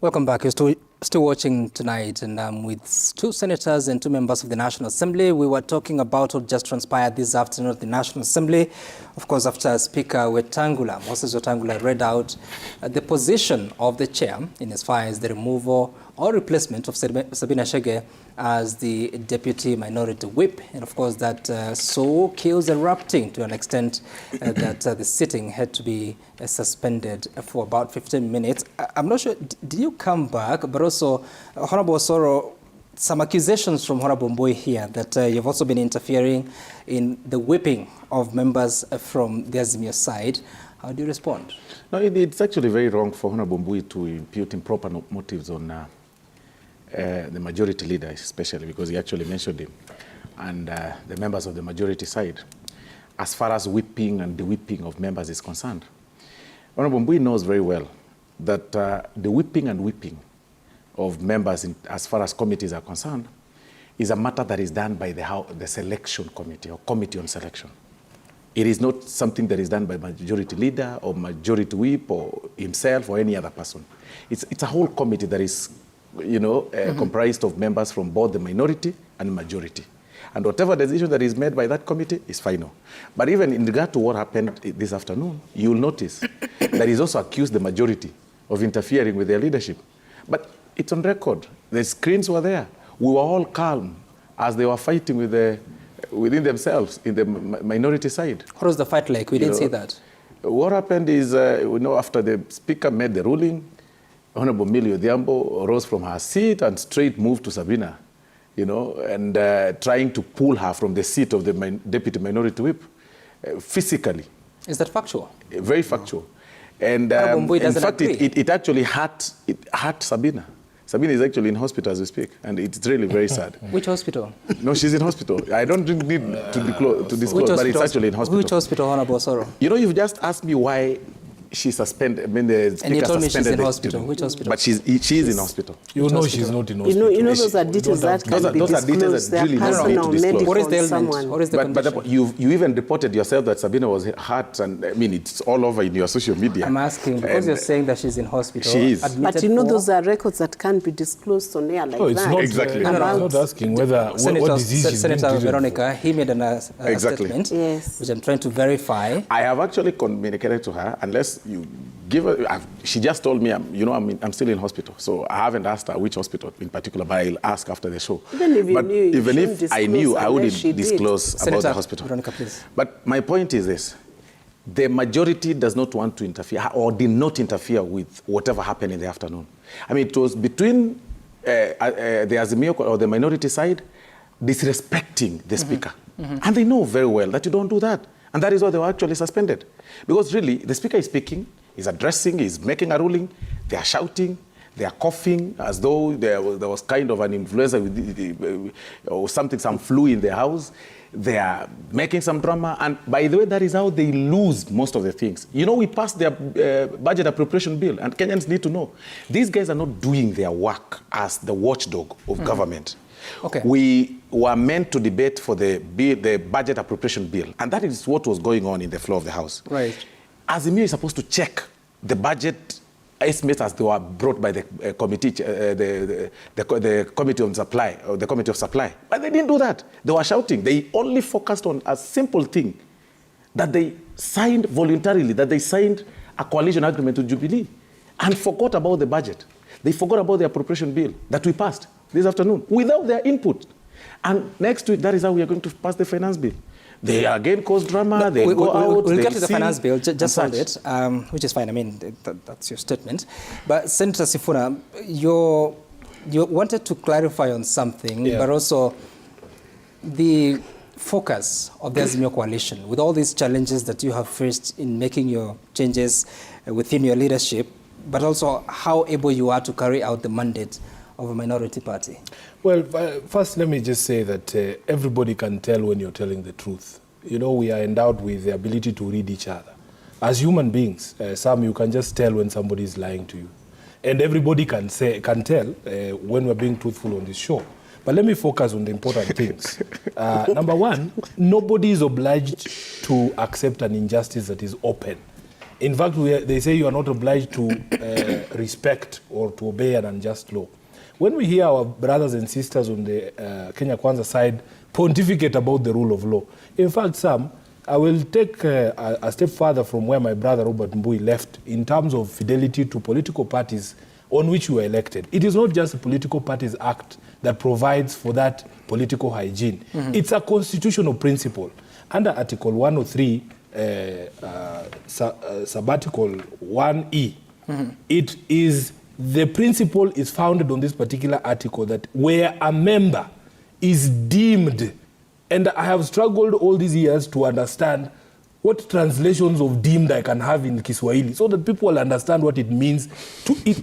Welcome back. You're still watching tonight, and I'm with two senators and two members of the National Assembly. We were talking about what just transpired this afternoon at the National Assembly. Of course, after Speaker Moses Wetangula read out the position of the chair in as far as the removal or replacement of Sabina Chege as the Deputy Minority Whip. And of course, that saw chaos erupting to an extent that the sitting had to be suspended for about 15 minutes. I'm not sure, did you come back? But also, Honorable Osoro, some accusations from Honorable Mbui here that you've also been interfering in the whipping of members from the Azimio side. How do you respond? No, it's actually very wrong for Honorable Mbui to impute improper motives on the majority leader, especially because he actually mentioned him, and the members of the majority side, as far as whipping and the whipping of members is concerned. Honorable Mbui knows very well that the whipping and whipping of members as far as committees are concerned is a matter that is done by the selection committee or committee on selection. It is not something that is done by majority leader or majority whip or himself or any other person. It's a whole committee that is comprised of members from both the minority and majority. And whatever decision that is made by that committee is final. But even in regard to what happened this afternoon, you will notice that he's also accused the majority of interfering with their leadership. But it's on record. The screens were there. We were all calm as they were fighting within themselves in the minority side. What was the fight like? We didn't see that. What happened is, after the speaker made the ruling, Honorable Millie Odhiambo rose from her seat and straight moved to Sabina, and trying to pull her from the seat of the deputy minority whip, physically. Is that factual? Very factual. And in fact, it actually hurt Sabina. Sabina is actually in hospital as we speak, and it's really very sad. Which hospital? No, she's in hospital. I don't need to disclose, but it's actually in hospital. Which hospital, Honorable Osoro? You've just asked me why she suspended, the speaker and you told me she's in hospital. Which hospital? But she's in hospital. She's not in hospital. Those are details that can be disclosed. They're personal, medical. What is the ailment? What is the condition? But you even reported yourself that Sabina was hurt, and it's all over in your social media. I'm asking, because you're saying that she's in hospital. She is. But those are records that can't be disclosed on air like it's that. not, exactly. I'm not asking whether what disease she's Senator Veronica, he made a statement, yes, which I'm trying to verify. I have actually communicated to her, unless you give her, she just told me, I'm still in hospital. So I haven't asked her which hospital in particular, but I'll ask after the show. Even if I knew, I wouldn't disclose about Senator the hospital. Veronica, please. But my point is this. The majority does not want to interfere or did not interfere with whatever happened in the afternoon. It was between the Azimio or the minority side disrespecting the speaker. And they know very well that you don't do that. And that is why they were actually suspended. Because really, the speaker is speaking, he's addressing, he's making a ruling, they are shouting, they are coughing as though there was kind of an influenza or some flu in their house. They are making some drama. And by the way, that is how they lose most of the things. We passed their budget appropriation bill, and Kenyans need to know. These guys are not doing their work as the watchdog of government. Okay. We were meant to debate for the budget appropriation bill, and that is what was going on in the floor of the House. Right. Azimio is supposed to check the budget estimates as they were brought by the committee, the committee on supply, or the committee of supply. But they didn't do that. They were shouting. They only focused on a simple thing, that they signed voluntarily, that they signed a coalition agreement with Jubilee, and forgot about the budget. They forgot about the appropriation bill that we passed this afternoon without their input. And next week, that is how we are going to pass the finance bill. They again cause drama, they go out, we'll get to the finance bill, just hold it, which is fine. That's your statement. But Senator Sifuna, you wanted to clarify on something, but also the focus of the Azimio coalition, with all these challenges that you have faced in making your changes within your leadership, but also how able you are to carry out the mandate of a minority party? Well, first let me just say that everybody can tell when you're telling the truth. We are endowed with the ability to read each other. As human beings, you can just tell when somebody is lying to you. And everybody can tell when we're being truthful on this show. But let me focus on the important things. Number one, nobody is obliged to accept an injustice that is open. In fact, they say you are not obliged to respect or to obey an unjust law. When we hear our brothers and sisters on the Kenya Kwanza side pontificate about the rule of law, in fact, Sam, I will take a step further from where my brother Robert Mbui left in terms of fidelity to political parties on which you were elected. It is not just the Political Parties Act that provides for that political hygiene. It's a constitutional principle. Under Article 103, sabbatical 1E, it is, the principle is founded on this particular article that where a member is deemed, and I have struggled all these years to understand what translations of deemed I can have in Kiswahili so that people will understand what it means.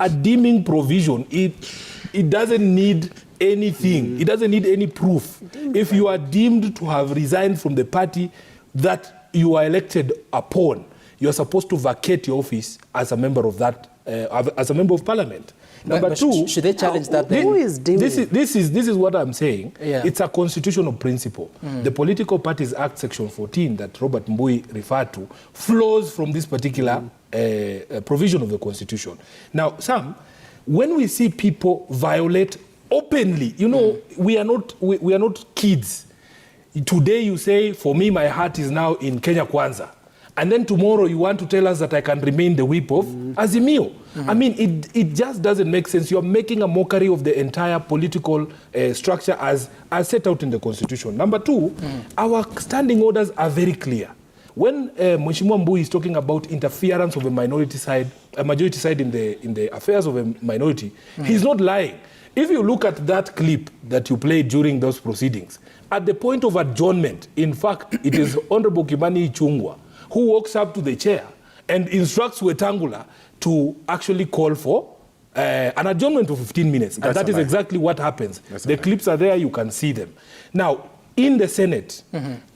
A deeming provision, it doesn't need anything. It doesn't need any proof. If you are deemed to have resigned from the party that you are elected upon, you are supposed to vacate your office as a member of that, as a member of parliament. Number two, should they challenge that then? Who is deeming? This is what I'm saying. Yeah. It's a constitutional principle. The Political Parties Act Section 14 that Robert Mbui referred to flows from this particular provision of the Constitution. Now, Sam, when we see people violate openly, you know, we are not kids. Today you say, for me, my heart is now in Kenya Kwanza. And then tomorrow you want to tell us that I can remain the whip of Azimio. I mean, it just doesn't make sense. You're making a mockery of the entire political structure as set out in the Constitution. Number two, our standing orders are very clear. When Mheshimiwa Mbui is talking about interference of a majority side in the affairs of a minority, he's not lying. If you look at that clip that you played during those proceedings, at the point of adjournment, in fact, it is Honorable Kimani Ichung'wah who walks up to the chair and instructs Wetangula to actually call for an adjournment of 15 minutes. And that is exactly what happens. The clips are there, you can see them. Now, in the Senate,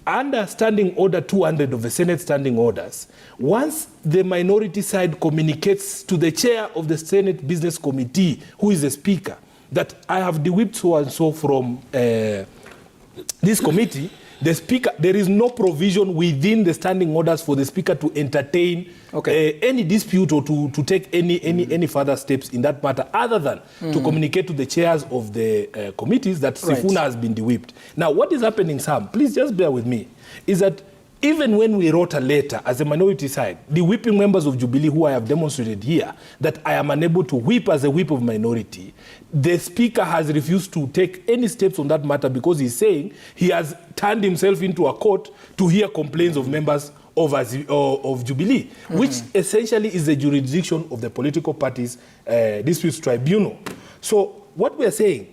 under Standing Order 200 of the Senate Standing Orders, once the minority side communicates to the chair of the Senate Business Committee, who is the speaker, that I have de-whipped so and so from this committee, the speaker, there is no provision within the standing orders for the speaker to entertain any dispute or to take any further steps in that matter, other than to communicate to the chairs of the committees that Sifuna has been de-whipped. Now, what is happening, Sam, please just bear with me, is that even when we wrote a letter as a minority side, the whipping members of Jubilee, who I have demonstrated here, that I am unable to whip as a whip of minority, the speaker has refused to take any steps on that matter because he's saying he has turned himself into a court to hear complaints of members of Jubilee, which essentially is the jurisdiction of the political parties' disputes tribunal. So what we are saying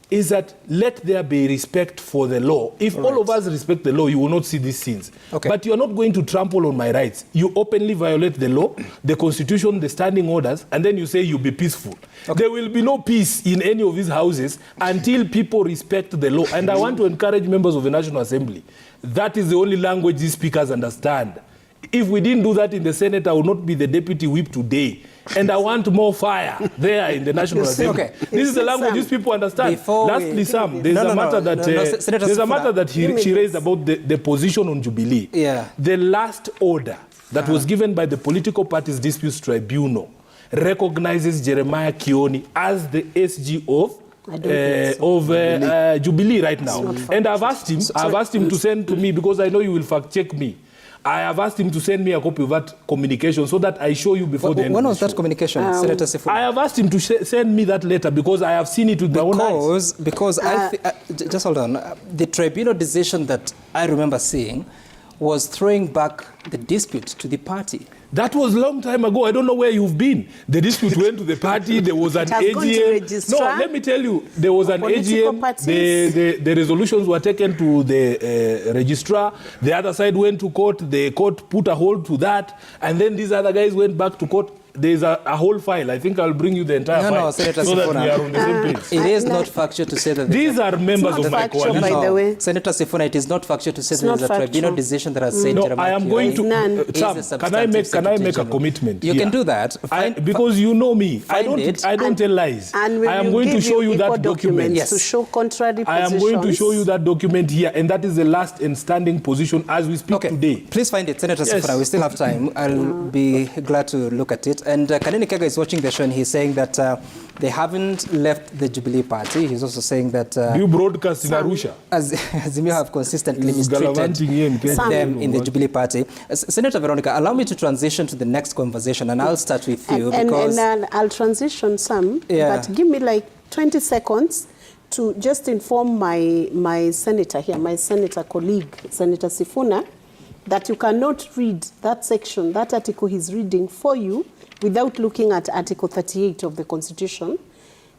is that let there be respect for the law. If all of us respect the law, you will not see these scenes. But you are not going to trample on my rights. You openly violate the law, the Constitution, the standing orders, and then you say you'll be peaceful. There will be no peace in any of these houses until people respect the law. And I want to encourage members of the National Assembly. That is the only language these speakers understand. If we didn't do that in the Senate, I would not be the deputy whip today. And I want more fire there in the National Assembly. This is the language these people understand. Lastly, Sam, there's a matter that she raised about the position on Jubilee. The last order that was given by the Political Parties Disputes Tribunal recognizes Jeremiah Kioni as the SG of Jubilee right now. And I've asked him to send to me, because I know you will fact check me. I have asked him to send me a copy of that communication so that I show you before the end. When was that communication, Senator Sifuna? I have asked him to send me that letter because I have seen it with my own eyes. Because just hold on. The tribunal decision that I remember seeing was throwing back the dispute to the party. That was a long time ago. I don't know where you've been. The dispute went to the party. There was an AGM. No, let me tell you, there was an AGM. The resolutions were taken to the registrar. The other side went to court. The court put a hold to that. And then these other guys went back to court. there's a whole file. I think I'll bring you the entire file. No, Senator so Sifuna, that we are on the same page. it is not factual to say that These are members of my factual, coalition. by the way. Senator Sifuna, it is not factual to say It's there is not a tribunal factual. decision that has said No, Jeremiah I am going Kioni to. Sam, is a can I make substantive a commitment? You here? can do that. Because you know me, I it. don't tell lies. And we I am will going to give show you equal that document. Yes. to show contrary I positions. am going to show you that document here, and that is the last and standing position as we speak today. Please find it, Senator Sifuna. We still have time. I'll be glad to look at it. And Kanini Kega is watching the show, and he's saying that they haven't left the Jubilee Party. He's also saying that you broadcast in Arusha, as you have consistently mistreated them in the Jubilee Party. Senator Veronica, allow me to transition to the next conversation, and I'll start with you. And I'll transition, Sam, but give me like 20 seconds to just inform my senator here, my senator colleague, Senator Sifuna, that you cannot read that section, that article he's reading for you, without looking at Article 38 of the Constitution,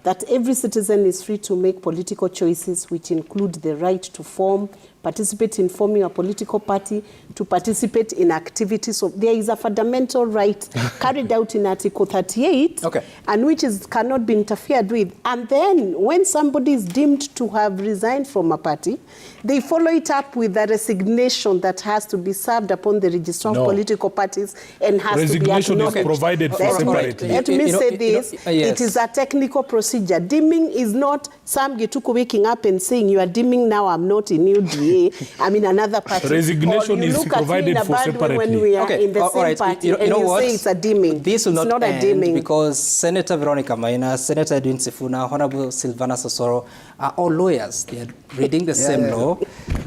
that every citizen is free to make political choices which include the right to form, participate in forming a political party, to participate in activities. So there is a fundamental right carried out in Article 38, and which cannot be interfered with. And then when somebody is deemed to have resigned from a party, they follow it up with a resignation that has to be served upon the Register of Political Parties and has resignation to be is provided for separately. Let me say this. It is a technical procedure. Deeming is not Sam Gituku waking up and saying, you are deeming now, I'm not in UDA, I'm in another party. Resignation is provided for separately. When we are in the same party, and you say it's a deeming. This will not a deeming. Because Senator Veronica Maina, Senator Edwin Sifuna, Honorable Silvana Sosoro are all lawyers. They are reading the same law,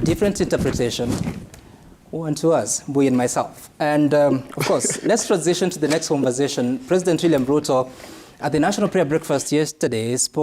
different interpretation. One to us, Bui and myself. And of course, let's transition to the next conversation. President William Ruto at the National Prayer Breakfast yesterday spoke